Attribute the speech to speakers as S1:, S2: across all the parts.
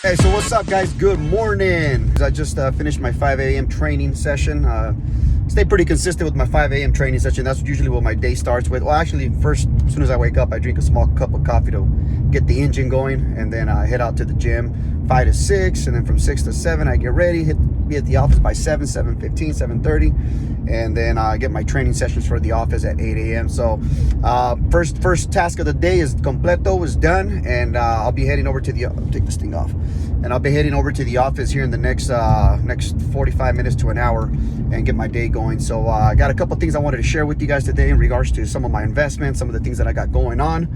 S1: Hey, so what's up, guys? Good morning. I just finished my 5 a.m. training session. Stay pretty consistent with my 5 a.m. training session. That's usually what my day starts with. Well, actually, first, as soon as I wake up, I drink a small cup of coffee to get the engine going, and then I head out to the gym 5 to 6, and then from 6 to 7, I get ready, be at the office by 7, 7:15, 7:30, and then I get my training sessions for the office at 8 a.m. So first task of the day is completo, is done, and I'll be heading over to the, take this thing off, and I'll be heading over to the office here in the next 45 minutes to an hour and get my day going. So I got a couple things I wanted to share with you guys today in regards to some of my investments, some of the things that I got going on,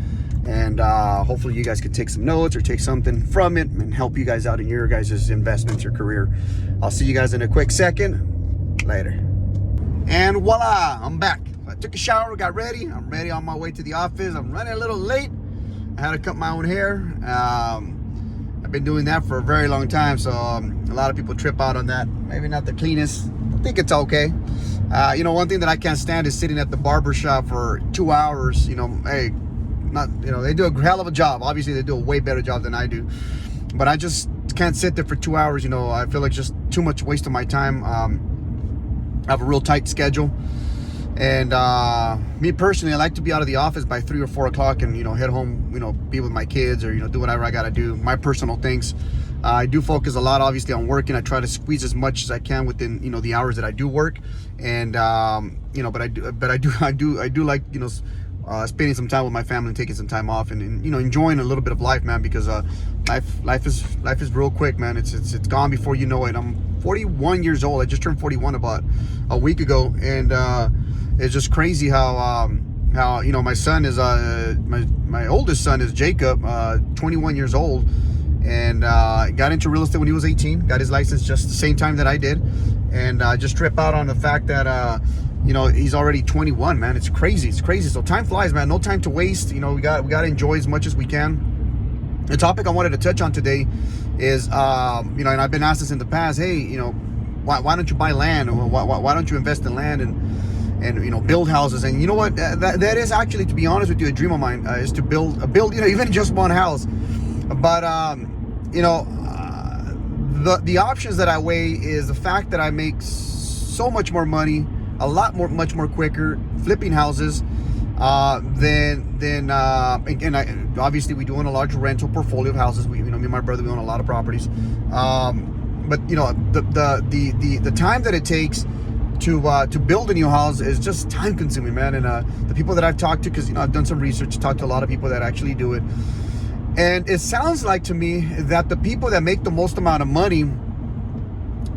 S1: and hopefully you guys could take some notes or take something from it and help you guys out in your guys' investments or career. I'll see you guys in a quick second. Later. And voila, I'm back. I took a shower, got ready. I'm ready on my way to the office. I'm running a little late. I had to cut my own hair. I've been doing that for a very long time, so a lot of people trip out on that. Maybe not the cleanest. I think it's okay. You know, one thing that I can't stand is sitting at the barber shop for 2 hours. You know, hey, they do a hell of a job. Obviously, they do a way better job than I do. But I just can't sit there for 2 hours. You know, I feel like just too much waste of my time. I have a real tight schedule. And me personally, I like to be out of the office by 3 or 4 o'clock and, head home, be with my kids or, do whatever I got to do, my personal things. I do focus a lot, obviously, on working. I try to squeeze as much as I can within, the hours that I do work. And, but I do like, spending some time with my family and taking some time off and enjoying a little bit of life, man, because life is real quick, man. It's gone before you know it. I'm 41 years old. I just turned 41 about a week ago, and it's just crazy how my son is my oldest son is Jacob, 21 years old, and got into real estate when he was 18. Got his license just the same time that I did, and just trip out on the fact that he's already 21, man. It's crazy. So time flies, man. No time to waste. We got to enjoy as much as we can. The topic I wanted to touch on today is, and I've been asked this in the past, hey, why don't you buy land? Or why don't you invest in land and build houses? And you know what? That is actually, to be honest with you, a dream of mine, is to build, even just one house. But, the options that I weigh is the fact that I make so much more money, much more quicker flipping houses and obviously we do own a large rental portfolio of houses. Me and my brother, we own a lot of properties. But the time that it takes to build a new house is just time consuming, man. And the people that I've talked to, because I've done some research, talked to a lot of people that actually do it, and it sounds like to me that the people that make the most amount of money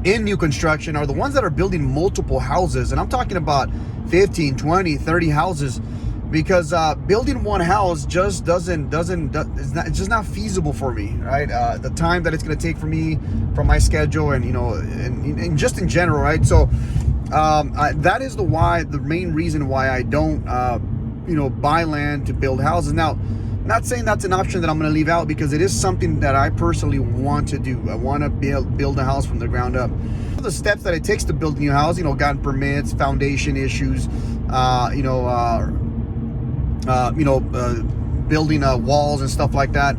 S1: in new construction are the ones that are building multiple houses. And I'm talking about 15, 20, 30 houses, because building one house just it's just not feasible for me, right? The time that it's going to take for me, from my schedule, and just in general, right? So that is the main reason why I don't buy land to build houses. Now, not saying that's an option that I'm going to leave out, because it is something that I personally want to do. I want to build a house from the ground up. The steps that it takes to build a new house, gotten permits, foundation issues, building walls and stuff like that,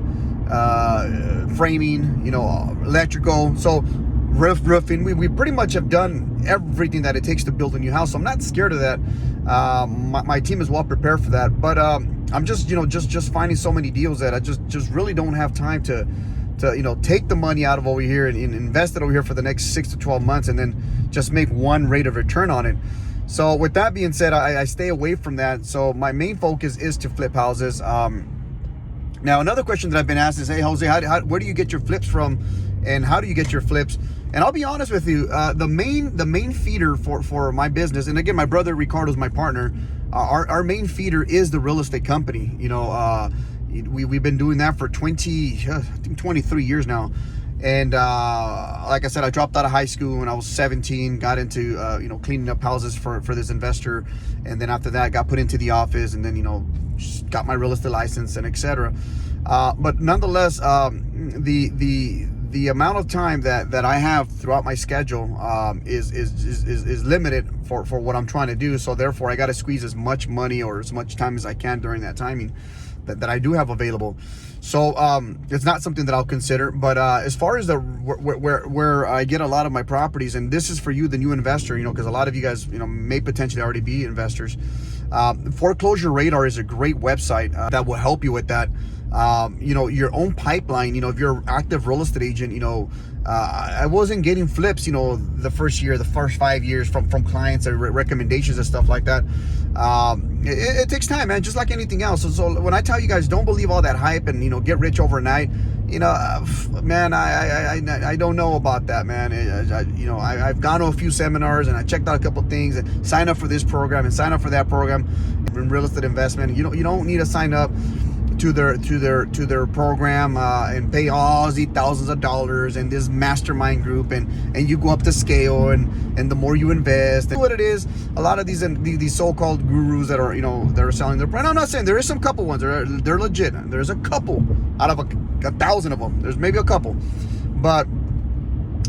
S1: framing, electrical, so roofing. We pretty much have done everything that it takes to build a new house. So I'm not scared of that. My team is well prepared for that. But I'm just finding so many deals that I just really don't have time to take the money out of over here and invest it over here for the next 6 to 12 months and then just make one rate of return on it. So with that being said, I stay away from that. So my main focus is to flip houses. Now, another question that I've been asked is, hey, Jose, where do you get your flips from, and how do you get your flips? And I'll be honest with you, the main feeder for my business, and again, my brother Ricardo is my partner. Our main feeder is the real estate company. We've been doing that for 23 years now. And like I said, I dropped out of high school when I was 17, got into cleaning up houses for this investor, and then after that got put into the office, and then got my real estate license and etc. But nonetheless, the amount of time that I have throughout my schedule is limited for what I'm trying to do. So therefore, I got to squeeze as much money or as much time as I can during that timing. that I do have available. So it's not something that I'll consider. But as far as where I get a lot of my properties, and this is for you, the new investor, because a lot of you guys, may potentially already be investors. Foreclosure Radar is a great website that will help you with that. Your own pipeline, if you're an active real estate agent, I wasn't getting flips, the first 5 years from clients and recommendations and stuff like that. It takes time, man, just like anything else. So when I tell you guys, don't believe all that hype and, get rich overnight, man, I don't know about that, man. I've gone to a few seminars and I checked out a couple things and signed up for this program and signed up for that program in real estate investment. You don't need to sign up to their program and pay all these thousands of dollars and this mastermind group and you go up the scale and the more you invest. And what it is, a lot of these so-called gurus that are selling their brand. I'm not saying there is some couple ones they're legit. There's a couple out of a thousand of them. There's maybe a couple, but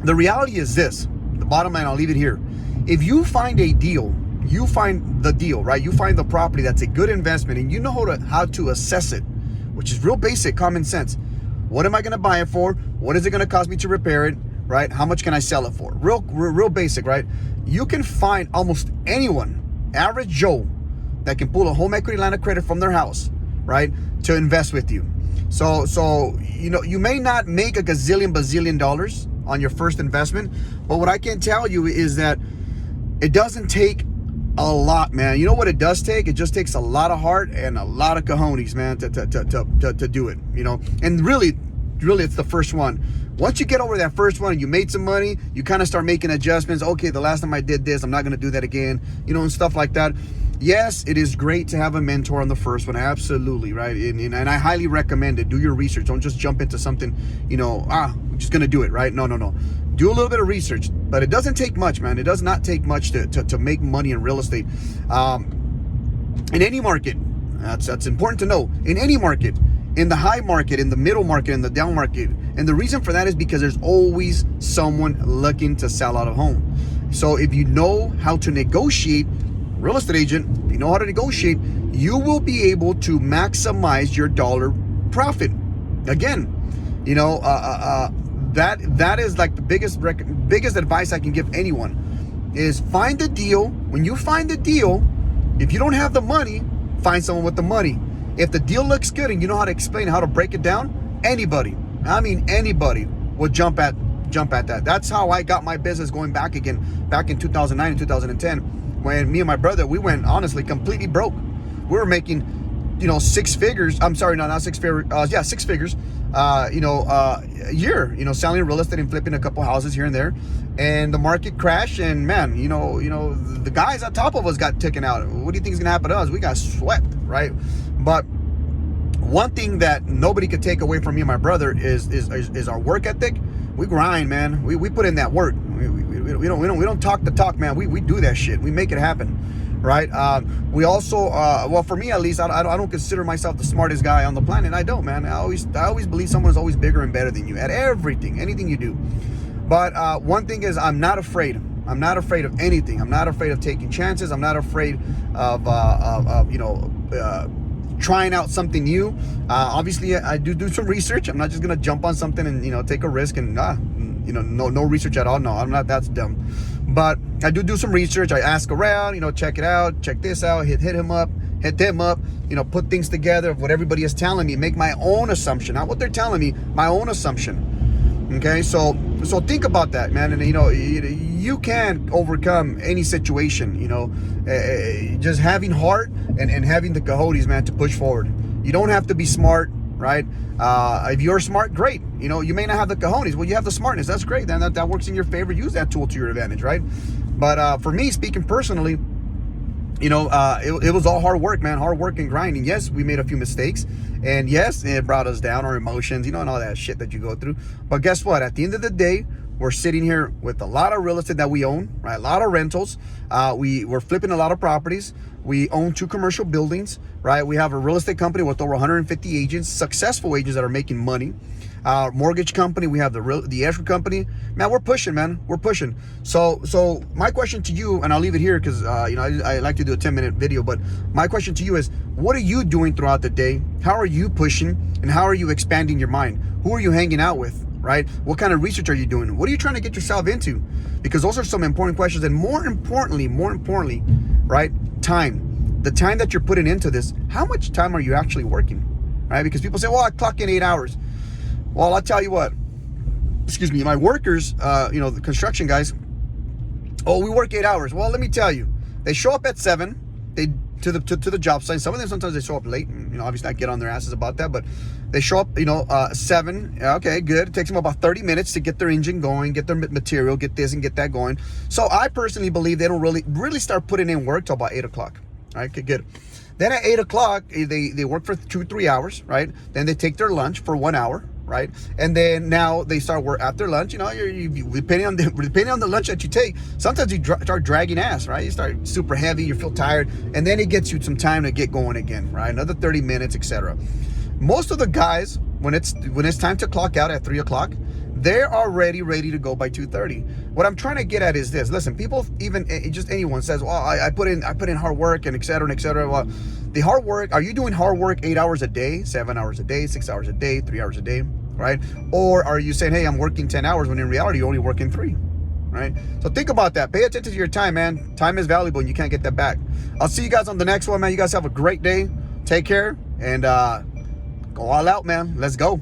S1: the reality is this. The bottom line, I'll leave it here. If you find a deal, you find the deal, right? You find the property that's a good investment and you know how to assess it, which is real basic common sense. What am I going to buy it for? What is it going to cost me to repair it, right? How much can I sell it for? Real basic, right? You can find almost anyone, average Joe, that can pull a home equity line of credit from their house, right, to invest with you. So you may not make a bazillion dollars on your first investment, but what I can tell you is that it doesn't take a lot, man. You know what it does take? It just takes a lot of heart and a lot of cojones, man, to do it, and really it's the first one. Once you get over that first one and you made some money, you kind of start making adjustments. Okay, the last time I did this, I'm not going to do that again, and stuff like that. Yes, it is great to have a mentor on the first one, absolutely, right? And I highly recommend it. Do your research. Don't just jump into something, I'm just going to do it, right? No. Do a little bit of research, but it doesn't take much, man. It does not take much to make money in real estate. In any market, that's important to know. In any market, in the high market, in the middle market, in the down market. And the reason for that is because there's always someone looking to sell out a home. So if you know how to negotiate, real estate agent, if you know how to negotiate, you will be able to maximize your dollar profit. Again, that is like the biggest advice I can give anyone is find the deal. When you find the deal, if you don't have the money, find someone with the money. If the deal looks good and you know how to explain how to break it down, anybody will jump at that. That's how I got my business going back in 2009 and 2010, when me and my brother, we went honestly completely broke. We were making six figures. I'm sorry, no, not six figures. Six figures. A year. Selling real estate and flipping a couple houses here and there, and the market crashed. And man, the guys on top of us got taken out. What do you think is gonna happen to us? We got swept, right? But one thing that nobody could take away from me and my brother is our work ethic. We grind, man. We put in that work. We don't talk the talk, man. We do that shit. We make it happen, right? We also, well, for me at least, I don't consider myself the smartest guy on the planet. I don't, man. I always believe someone is always bigger and better than you at everything, anything you do. But one thing is, I'm not afraid. I'm not afraid of anything. I'm not afraid of taking chances. I'm not afraid of trying out something new. Obviously, I do some research. I'm not just gonna jump on something and take a risk and no research at all. No, I'm not. That's dumb. But I do some research. I ask around, check it out, check this out, hit them up, put things together of what everybody is telling me, make my own assumption, not what they're telling me, my own assumption. Okay, so think about that, man. And you can overcome any situation. Just having heart and having the cojones, man, to push forward. You don't have to be smart, right? If you're smart, great. You may not have the cojones. Well, you have the smartness. That's great. Then that works in your favor. Use that tool to your advantage, right? But for me, speaking personally, it was all hard work, man. Hard work and grinding. Yes, we made a few mistakes, and yes, it brought us down, our emotions, and all that shit that you go through. But guess what? At the end of the day, we're sitting here with a lot of real estate that we own, right? A lot of rentals. We're flipping a lot of properties. We own 2 commercial buildings, right? We have a real estate company with over 150 agents, successful agents that are making money. Mortgage company, we have the escrow company. Man, we're pushing, man. We're pushing. So my question to you, and I'll leave it here because I like to do a 10-minute video, but my question to you is, what are you doing throughout the day? How are you pushing, and how are you expanding your mind? Who are you hanging out with, right? What kind of research are you doing? What are you trying to get yourself into? Because those are some important questions. And more importantly, right? Time. The time that you're putting into this, how much time are you actually working, right? Because people say, well, I clock in 8 hours. Well, I'll tell you what, excuse me, my workers, the construction guys, oh, we work 8 hours. Well, let me tell you, they show up at 7, to the job site. Some of them, sometimes they show up late, and, obviously I get on their asses about that, but they show up, 7, okay, good. It takes them about 30 minutes to get their engine going, get their material, get this and get that going. So I personally believe they don't really start putting in work till about 8 o'clock. All right, okay, good. Then at 8 o'clock, they work for 2-3 hours, right? Then they take their lunch for 1 hour, right? And then now they start work after lunch. You depending on the lunch that you take, sometimes you start dragging ass, right? You start super heavy, you feel tired, and then it gets you some time to get going again, right? Another 30 minutes, etc. Most of the guys, when it's time to clock out at 3 o'clock, they're already ready to go by 2:30. What I'm trying to get at is this. Listen, people, even just anyone says, well, I put in hard work and et cetera and et cetera. Well, the hard work, are you doing hard work 8 hours a day, 7 hours a day, 6 hours a day, 3 hours a day, right? Or are you saying, hey, I'm working 10 hours when in reality you're only working 3, right? So think about that. Pay attention to your time, man. Time is valuable and you can't get that back. I'll see you guys on the next one, man. You guys have a great day. Take care and go all out, man. Let's go.